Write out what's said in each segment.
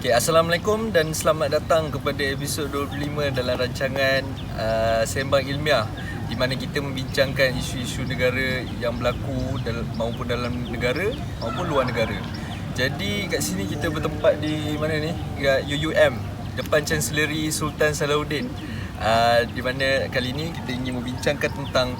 Okay, Assalamualaikum dan selamat datang kepada episod 25 dalam rancangan Sembang Ilmiah, di mana kita membincangkan isu-isu negara yang berlaku maupun dalam negara maupun luar negara. Jadi kat sini kita bertempat di mana ni? Kat UUM, depan Chancellery Sultan Salahuddin. Di mana kali ini kita ingin membincangkan tentang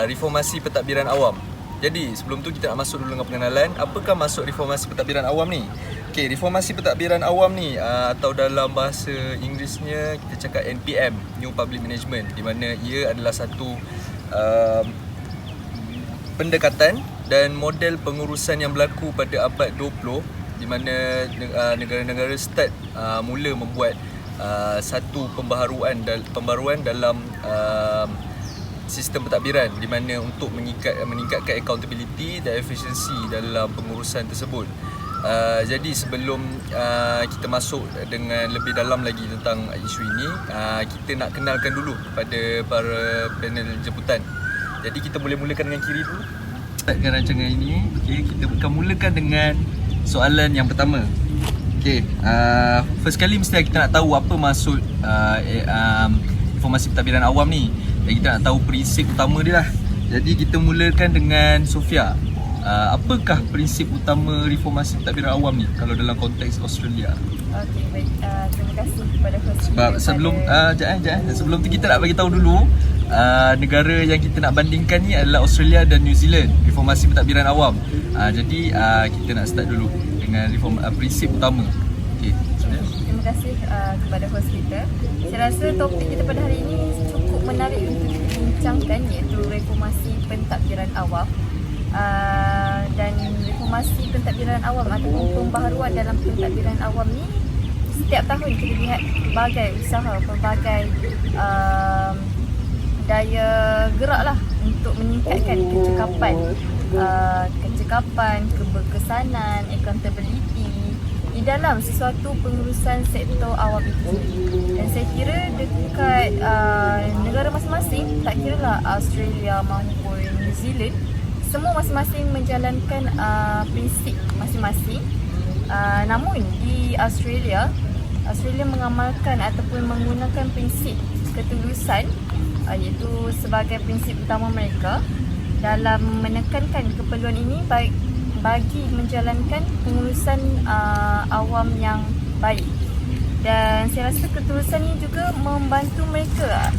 reformasi pentadbiran awam. Jadi sebelum tu kita nak masuk dulu dengan pengenalan. Apakah maksud reformasi pentadbiran awam ni? Okey, reformasi pentadbiran awam ni atau dalam bahasa Inggerisnya kita cakap NPM, New Public Management, di mana ia adalah satu pendekatan dan model pengurusan yang berlaku pada abad 20, di mana negara-negara start mula membuat satu pembaharuan dalam sistem pentadbiran, di mana untuk meningkatkan accountability dan efisiensi dalam pengurusan tersebut. Jadi sebelum kita masuk dengan lebih dalam lagi tentang isu ini, kita nak kenalkan dulu kepada para panel jemputan. Jadi kita boleh mulakan dengan kiri dulu. Startkan rancangan ini. Okay, kita akan mulakan dengan soalan yang pertama. Okay, first kali mesti kita nak tahu apa maksud reformasi pentadbiran awam ni. Dan kita nak tahu prinsip utama dia lah. Jadi kita mulakan dengan Sofia. Apakah prinsip utama reformasi pentadbiran awam ni kalau dalam konteks Australia? Okey, baik. Terima kasih kepada host. Sebab sebelum tu kita nak bagi tahu dulu negara yang kita nak bandingkan ni adalah Australia dan New Zealand, reformasi pentadbiran awam. Jadi kita nak start dulu dengan prinsip utama. Okey. Terima kasih kepada host kita. Saya rasa topik kita pada hari ini cukup menarik untuk dibincangkan, iaitu reformasi pentadbiran awam. Dan reformasi pentadbiran awam ataupun pembaharuan dalam pentadbiran awam ni setiap tahun kita lihat pelbagai usaha, pelbagai daya gerak lah untuk meningkatkan kecekapan, keberkesanan, accountability di dalam sesuatu pengurusan sektor awam itu sendiri. Dan saya kira dekat negara masing-masing, tak kira lah Australia maupun New Zealand, semua masing-masing menjalankan prinsip masing-masing. Namun di Australia mengamalkan ataupun menggunakan prinsip ketulusan, iaitu sebagai prinsip utama mereka dalam menekankan keperluan ini baik bagi menjalankan pengurusan awam yang baik. Dan saya rasa ketulusan ini juga membantu mereka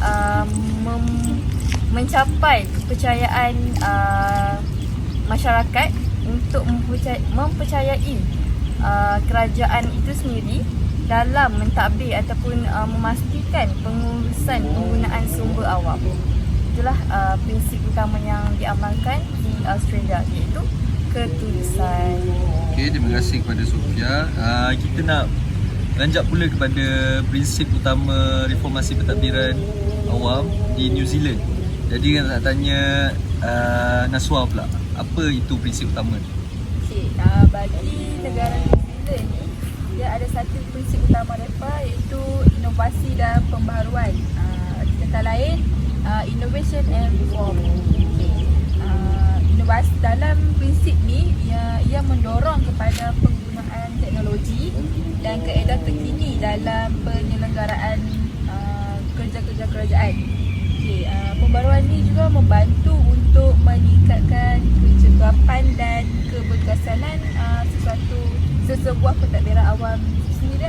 mencapai kepercayaan masyarakat untuk mempercayai kerajaan itu sendiri dalam mentadbir ataupun memastikan pengurusan penggunaan sumber awam. Itulah prinsip utama yang diamalkan di Australia, iaitu ketulusan. Okey, terima kasih kepada Sofia. Kita nak beranjak pula kepada prinsip utama reformasi pentadbiran awam di New Zealand. Jadi nak tanya Naswa pula, apa itu prinsip utama ni? Okey, bagi negara New Zealand ni, dia ada satu prinsip utama mereka, iaitu inovasi dan pembaharuan. Di kata lain, innovation and reform. Inovasi dalam prinsip ni, ia mendorong kepada penggunaan teknologi dan kaedah terkini dalam penyelenggaraan kerja-kerja kerajaan. Pembaharuan ni juga membantu untuk meningkatkan kecekapan dan keberkesanan sesebuah pentadbiran awam sendiri,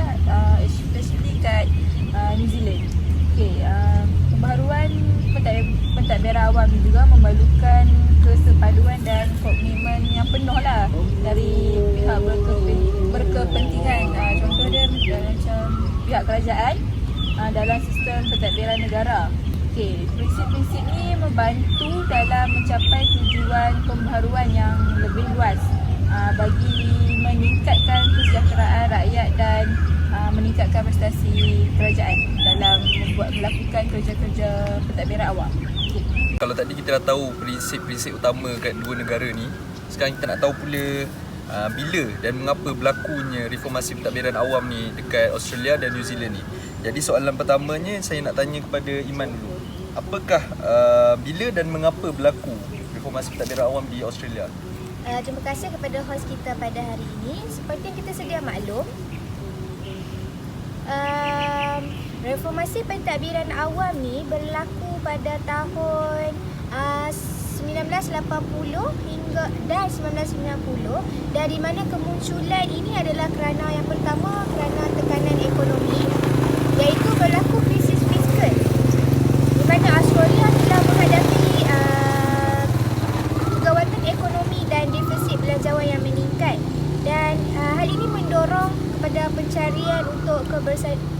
especially kat New Zealand. Pembaharuan pentadbiran awam ni juga memerlukan kesepaduan dan komitmen yang penuh lah dari pihak berkepentingan. Contoh dia macam pihak kerajaan dalam sistem pentadbiran negara. Prinsip-prinsip ni membantu dalam mencapai tujuan pembaharuan yang lebih luas bagi meningkatkan kesejahteraan rakyat dan meningkatkan prestasi kerajaan dalam melakukan kerja-kerja pentadbiran awam. Kalau tadi kita dah tahu prinsip-prinsip utama kat dua negara ni, sekarang kita nak tahu pula bila dan mengapa berlakunya reformasi pentadbiran awam ni dekat Australia dan New Zealand ni. Jadi soalan pertamanya saya nak tanya kepada Iman dulu. Apakah bila dan mengapa berlaku reformasi pentadbiran awam di Australia? Terima kasih kepada host kita pada hari ini. Seperti yang kita sedia maklum, Reformasi pentadbiran awam ni berlaku pada tahun 1980 hingga dan 1990, dan di mana kemunculan ini adalah kerana yang pertama kerana tekanan ekonomi, iaitu berlaku krisis fiskal di mana Australia telah menghadapi kegawatan ekonomi dan defisit belanjawan yang meningkat, dan hal ini mendorong kepada pencarian untuk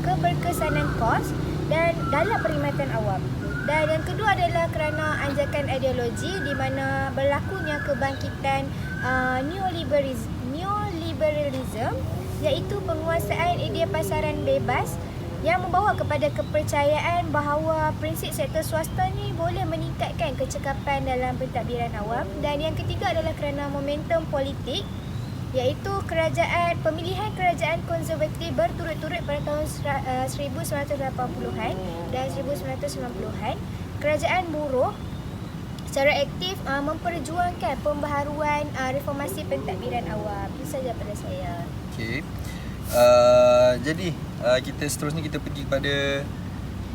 keberkesanan kos dan dalam perkhidmatan awam. Dan yang kedua adalah kerana anjakan ideologi di mana berlakunya kebangkitan neoliberalism, iaitu penguasaan idea pasaran bebas yang membawa kepada kepercayaan bahawa prinsip sektor swasta ni boleh meningkatkan kecekapan dalam pentadbiran awam. Dan yang ketiga adalah kerana momentum politik, iaitu pemilihan kerajaan konservatif berturut-turut pada tahun 1980-an dan 1990-an. Kerajaan buruh secara aktif memperjuangkan pembaharuan reformasi pentadbiran awam. Itu saja pada saya. Okey. Jadi kita seterusnya kita pergi kepada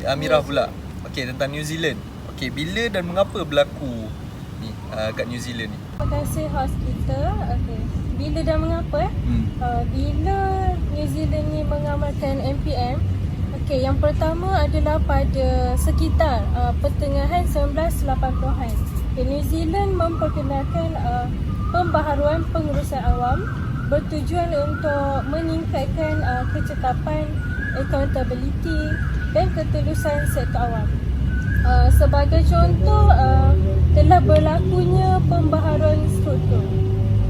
Amirah pula. Okey, tentang New Zealand. Okey, bila dan mengapa berlaku ni kat New Zealand ni? Terima kasih host kita. Okey. Bila dan mengapa? Bila New Zealand ni mengamalkan NPM, okey, yang pertama adalah pada sekitar pertengahan 1980-an. Okay, New Zealand memperkenalkan pembaharuan pengurusan awam bertujuan untuk meningkatkan kecekapan, accountability dan ketelusan sektor awam. Sebagai contoh, telah berlakunya pembaharuan struktur.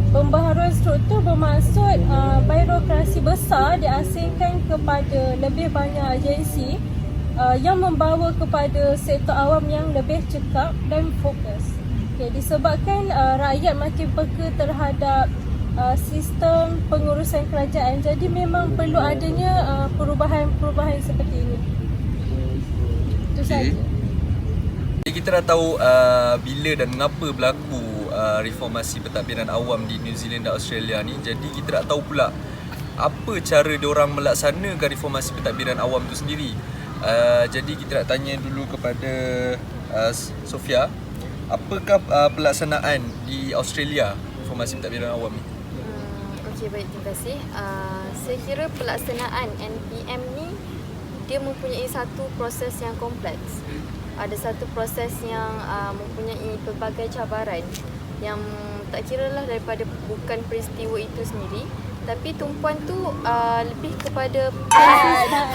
Pembaharuan struktur bermaksud birokrasi besar diasingkan kepada lebih banyak agensi yang membawa kepada sektor awam yang lebih cekap dan fokus. Okay, disebabkan rakyat makin peka terhadap sistem pengurusan kerajaan, jadi memang perlu adanya perubahan-perubahan seperti ini. Itu saja. Jadi kita dah tahu bila dan mengapa berlaku reformasi pentadbiran awam di New Zealand dan Australia ni. Jadi kita nak tahu pula apa cara diorang melaksanakan reformasi pentadbiran awam tu sendiri. Jadi kita nak tanya dulu kepada Sofia, apakah pelaksanaan di Australia reformasi pentadbiran awam ni? Okey, baik, terima kasih. Saya kira pelaksanaan NPM ni dia mempunyai satu proses yang kompleks. Ada satu proses yang mempunyai pelbagai cabaran yang tak kiralah daripada bukan peristiwa itu sendiri, tapi tumpuan tu lebih kepada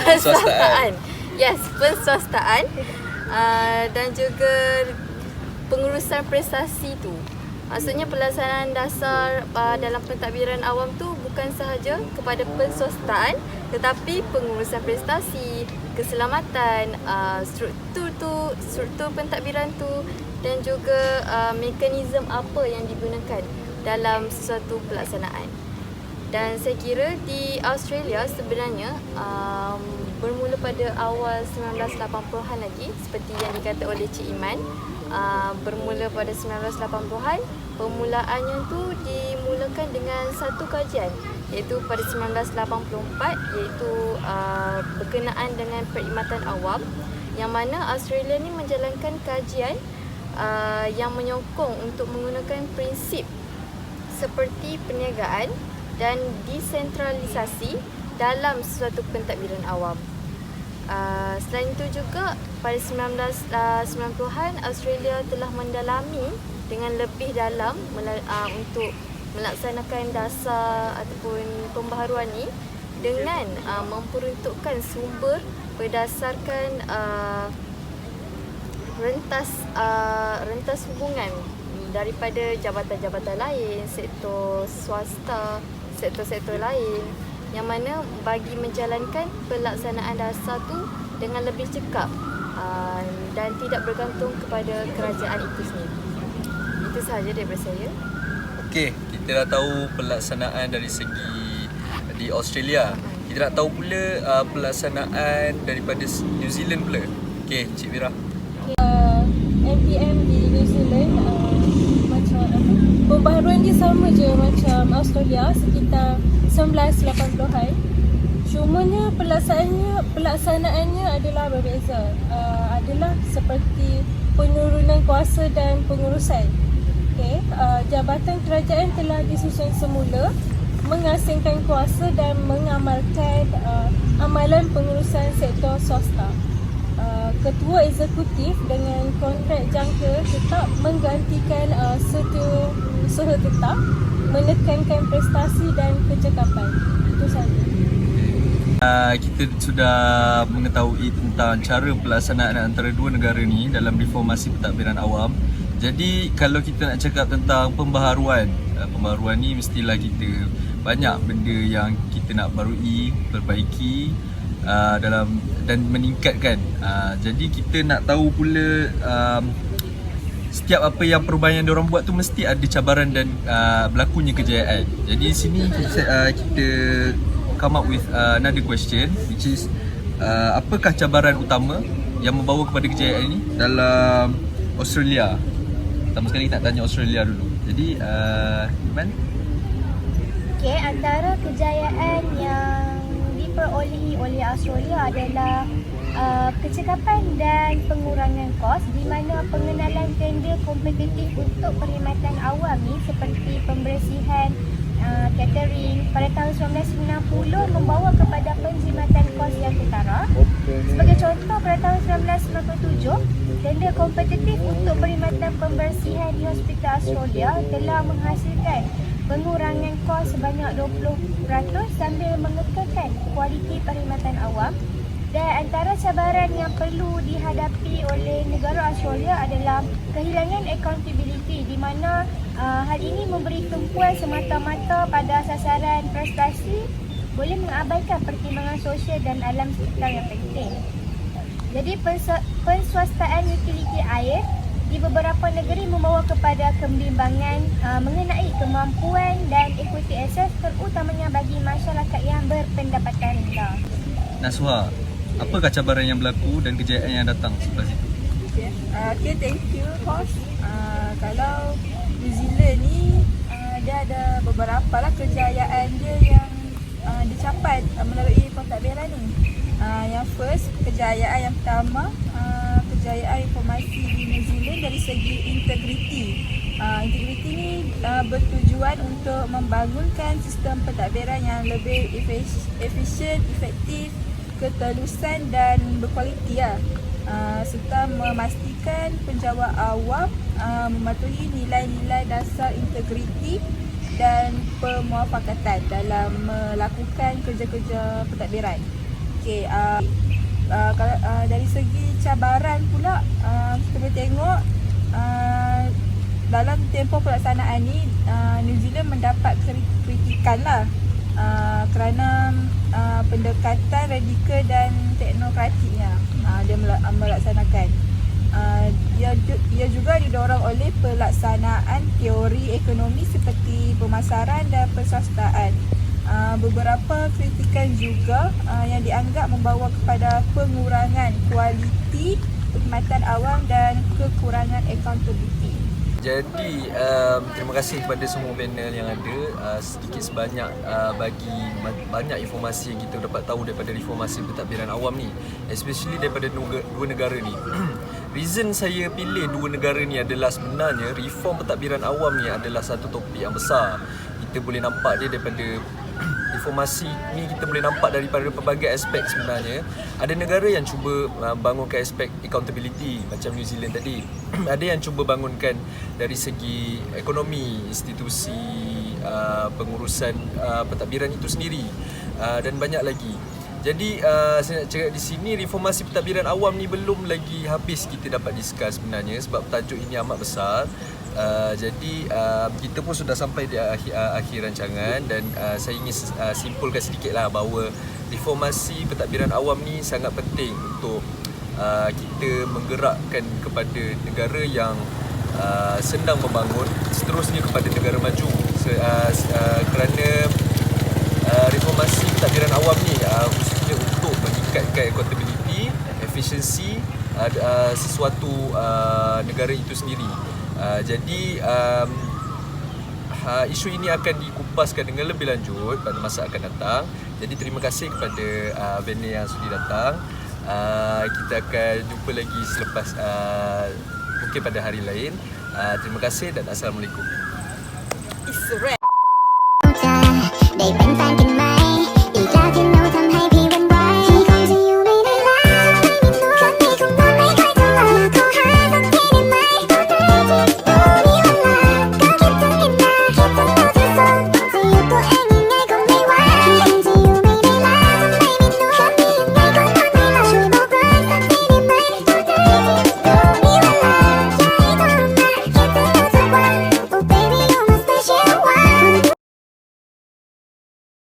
penswastaan. Yes, penswastaan dan juga pengurusan prestasi tu. Maksudnya pelaksanaan dasar dalam pentadbiran awam tu bukan sahaja kepada penswastaan, tetapi pengurusan prestasi, keselamatan, struktur pentadbiran tu, dan juga mekanisme apa yang digunakan dalam sesuatu pelaksanaan. Dan saya kira di Australia sebenarnya bermula pada awal 1980-an lagi, seperti yang dikata oleh Cik Iman, bermula pada 1980-an. Permulaannya tu dimulakan dengan satu kajian, iaitu pada 1984, iaitu berkenaan dengan perkhidmatan awam, yang mana Australia ni menjalankan kajian yang menyokong untuk menggunakan prinsip seperti perniagaan dan desentralisasi dalam sesuatu pentadbiran awam. Selain itu juga pada 1990-an Australia telah mendalami dengan lebih dalam untuk melaksanakan dasar ataupun pembaharuan ni dengan memperuntukkan sumber berdasarkan rentas hubungan daripada jabatan-jabatan lain, sektor swasta, sektor-sektor lain, yang mana bagi menjalankan pelaksanaan dasar tu dengan lebih cekap dan tidak bergantung kepada kerajaan itu sendiri. Itu sahaja daripada saya. Okey, kita dah tahu pelaksanaan dari segi di Australia. Kita nak tahu pula pelaksanaan daripada New Zealand pula. Okey, Cik Mira. NPM di New Zealand macam pembaharuan dia sama je macam Australia, sekitar 1980-an. Cumanya pelaksanaannya adalah berbeza. Adalah seperti penurunan kuasa dan pengurusan. Okay. Jabatan kerajaan telah disusun semula mengasingkan kuasa dan mengamalkan amalan pengurusan sektor swasta. Ketua eksekutif dengan kontrak jangka tetap menggantikan setiausaha tetap, menekankan prestasi dan kecekapan. Itu sahaja. Kita sudah mengetahui tentang cara pelaksanaan antara dua negara ni dalam reformasi pentadbiran awam. Jadi kalau kita nak cakap tentang pembaharuan ni mestilah kita banyak benda yang kita nak barui, perbaiki dalam dan meningkatkan. Jadi kita nak tahu pula setiap apa yang perubahan yang diorang buat tu mesti ada cabaran dan berlakunya kejayaan. Jadi di sini kita come up with another question, which is apakah cabaran utama yang membawa kepada kejayaan ini dalam Australia? Pertama sekali kita nak tanya Australia dulu. Jadi Iman? Okay, antara kejayaan yang diperolehi oleh Australia adalah kecekapan dan pengurangan kos, di mana pengenalan tender kompetitif untuk perkhidmatan awam ni seperti pembersihan, catering pada tahun 1990 membawa kepada penjimatan kos yang ketara. Sebagai contoh, pada tahun 1997, tender kompetitif untuk perkhidmatan pembersihan di Hospital Australia telah menghasilkan pengurangan kos sebanyak 20% sambil mengekalkan kualiti perkhidmatan awam. Dan antara cabaran yang perlu dihadapi oleh negara Australia adalah kehilangan accountability, di mana hal ini memberi tumpuan semata-mata pada sasaran prestasi, boleh mengabaikan pertimbangan sosial dan alam sekitar yang penting. Jadi penswastaan utiliti air di beberapa negeri membawa kepada kebimbangan mengenai kemampuan dan equity access, terutamanya bagi masyarakat yang berpendapatan rendah. Naswa, apakah cabaran yang berlaku dan kejayaan yang datang sebelah situ? Okay, thank you host. Kalau New Zealand ni dia ada beberapa lah kejayaan dia yang dicapai melalui pentadbiran ni. Yang first, kejayaan yang pertama, kejayaan informasi di New Zealand dari segi integriti. Integriti ni bertujuan untuk membangunkan sistem pentadbiran yang lebih efisien, efektif, ketelusan dan berkualiti serta memastikan penjawat awam mematuhi nilai-nilai dasar integriti dan pemuafakatan dalam melakukan kerja-kerja pentadbiran. Okey, kalau dari segi cabaran pula, kita boleh tengok dalam tempoh pelaksanaan ni New Zealand mendapat kritikan lah kerana pendekatan radikal dan teknokratiknya dia melaksanakan. Ia juga didorong oleh pelaksanaan teori ekonomi seperti pemasaran dan perswastaan. Beberapa kritikan juga yang dianggap membawa kepada pengurangan kualiti perkhidmatan awam dan kekurangan accountability. Jadi terima kasih kepada semua panel yang ada, sedikit sebanyak bagi banyak informasi yang kita dapat tahu daripada reformasi pentadbiran awam ni, especially daripada dua negara ni. Reason saya pilih dua negara ni adalah sebenarnya reform pentadbiran awam ni adalah satu topik yang besar. Kita boleh nampak dia daripada informasi ni, kita boleh nampak daripada pelbagai aspek sebenarnya. Ada negara yang cuba bangunkan aspek accountability macam New Zealand tadi. Ada yang cuba bangunkan dari segi ekonomi, institusi, pengurusan pentadbiran itu sendiri, dan banyak lagi. Jadi saya nak cakap di sini, reformasi pentadbiran awam ni belum lagi habis kita dapat discuss sebenarnya, sebab tajuk ini amat besar. Jadi kita pun sudah sampai di akhir rancangan, dan saya ingin simpulkan sedikitlah bahawa reformasi pentadbiran awam ni sangat penting untuk kita menggerakkan kepada negara yang sedang membangun seterusnya kepada negara maju, kerana reformasi pentadbiran awam ni khususnya untuk meningkatkan accountability, efisiensi sesuatu negara itu sendiri. Jadi isu ini akan kupaskan dengan lebih lanjut pada masa akan datang. Jadi terima kasih kepada vendor yang sudi datang. Kita akan jumpa lagi selepas mungkin pada hari lain. Terima kasih dan Assalamualaikum. It's red.